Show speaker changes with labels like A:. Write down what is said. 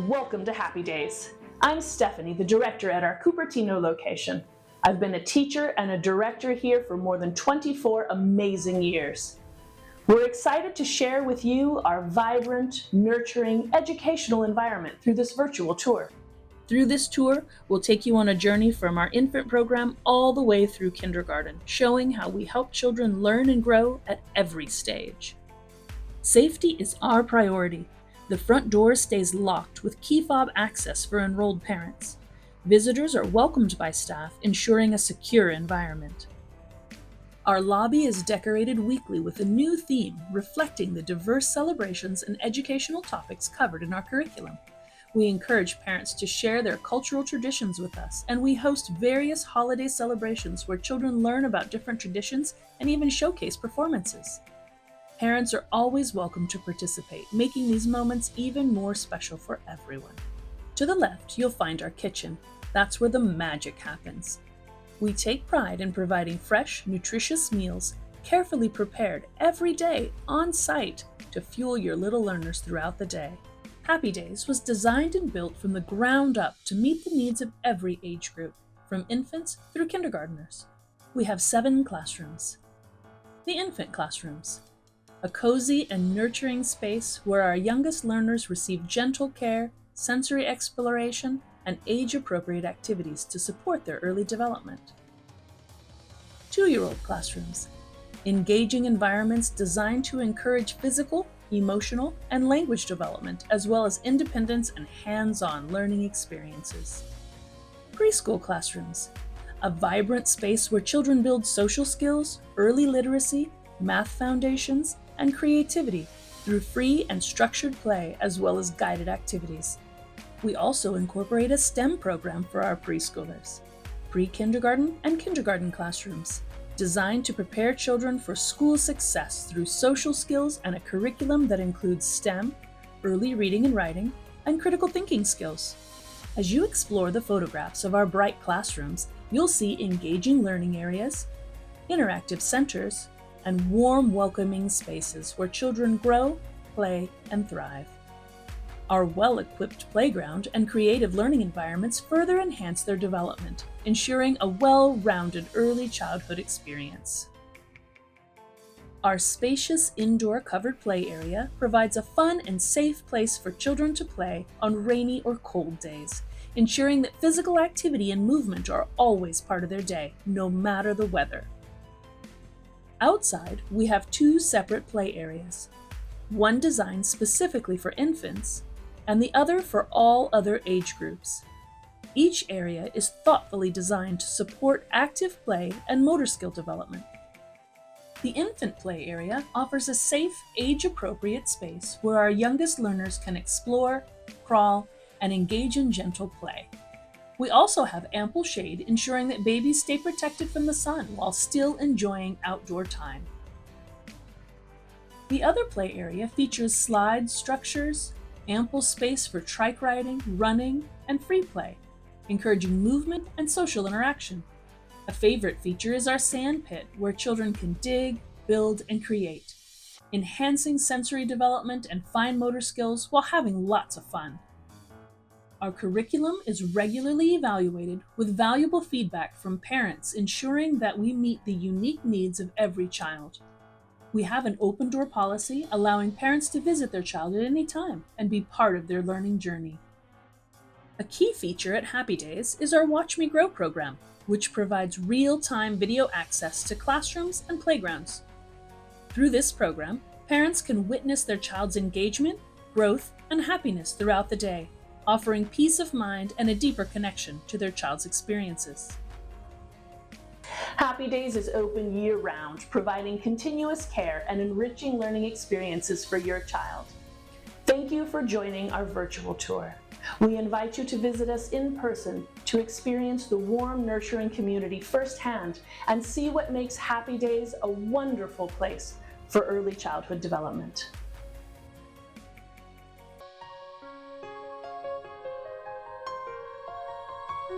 A: Welcome to Happy Days. I'm Stephanie, the director at our Cupertino location. I've been a teacher and a director here for more than 24 amazing years. We're excited to share with you our vibrant, nurturing, educational environment through this virtual tour. Through this tour, we'll take you on a journey from our infant program all the way through kindergarten, showing how we help children learn and grow at every stage. Safety is our priority. The front door stays locked with key fob access for enrolled parents. Visitors are welcomed by staff, ensuring a secure environment. Our lobby is decorated weekly with a new theme reflecting the diverse celebrations and educational topics covered in our curriculum. We encourage parents to share their cultural traditions with us, and we host various holiday celebrations where children learn about different traditions and even showcase performances. Parents are always welcome to participate, making these moments even more special for everyone. To the left, you'll find our kitchen. That's where the magic happens. We take pride in providing fresh, nutritious meals, carefully prepared every day on site to fuel your little learners throughout the day. Happy Days was designed and built from the ground up to meet the needs of every age group, from infants through kindergartners. We have 7 classrooms. The infant classrooms. A cozy and nurturing space where our youngest learners receive gentle care, sensory exploration, and age-appropriate activities to support their early development. 2-year-old classrooms. Engaging environments designed to encourage physical, emotional, and language development, as well as independence and hands-on learning experiences. Preschool classrooms. A vibrant space where children build social skills, early literacy, math foundations, and creativity through free and structured play as well as guided activities. We also incorporate a STEM program for our preschoolers, pre-kindergarten and kindergarten classrooms, designed to prepare children for school success through social skills and a curriculum that includes STEM, early reading and writing, and critical thinking skills. As you explore the photographs of our bright classrooms, you'll see engaging learning areas, interactive centers, and warm, welcoming spaces where children grow, play, and thrive. Our well-equipped playground and creative learning environments further enhance their development, ensuring a well-rounded early childhood experience. Our spacious indoor covered play area provides a fun and safe place for children to play on rainy or cold days, ensuring that physical activity and movement are always part of their day, no matter the weather. Outside, we have 2 separate play areas, one designed specifically for infants and the other for all other age groups. Each area is thoughtfully designed to support active play and motor skill development. The infant play area offers a safe, age-appropriate space where our youngest learners can explore, crawl, and engage in gentle play. We also have ample shade, ensuring that babies stay protected from the sun while still enjoying outdoor time. The other play area features slide structures, ample space for trike riding, running, and free play, encouraging movement and social interaction. A favorite feature is our sand pit, where children can dig, build, and create, enhancing sensory development and fine motor skills while having lots of fun. Our curriculum is regularly evaluated with valuable feedback from parents, ensuring that we meet the unique needs of every child. We have an open door policy allowing parents to visit their child at any time and be part of their learning journey. A key feature at Happy Days is our Watch Me Grow program, which provides real-time video access to classrooms and playgrounds. Through this program, parents can witness their child's engagement, growth, and happiness throughout the day, offering peace of mind and a deeper connection to their child's experiences. Happy Days is open year-round, providing continuous care and enriching learning experiences for your child. Thank you for joining our virtual tour. We invite you to visit us in person to experience the warm, nurturing community firsthand and see what makes Happy Days a wonderful place for early childhood development.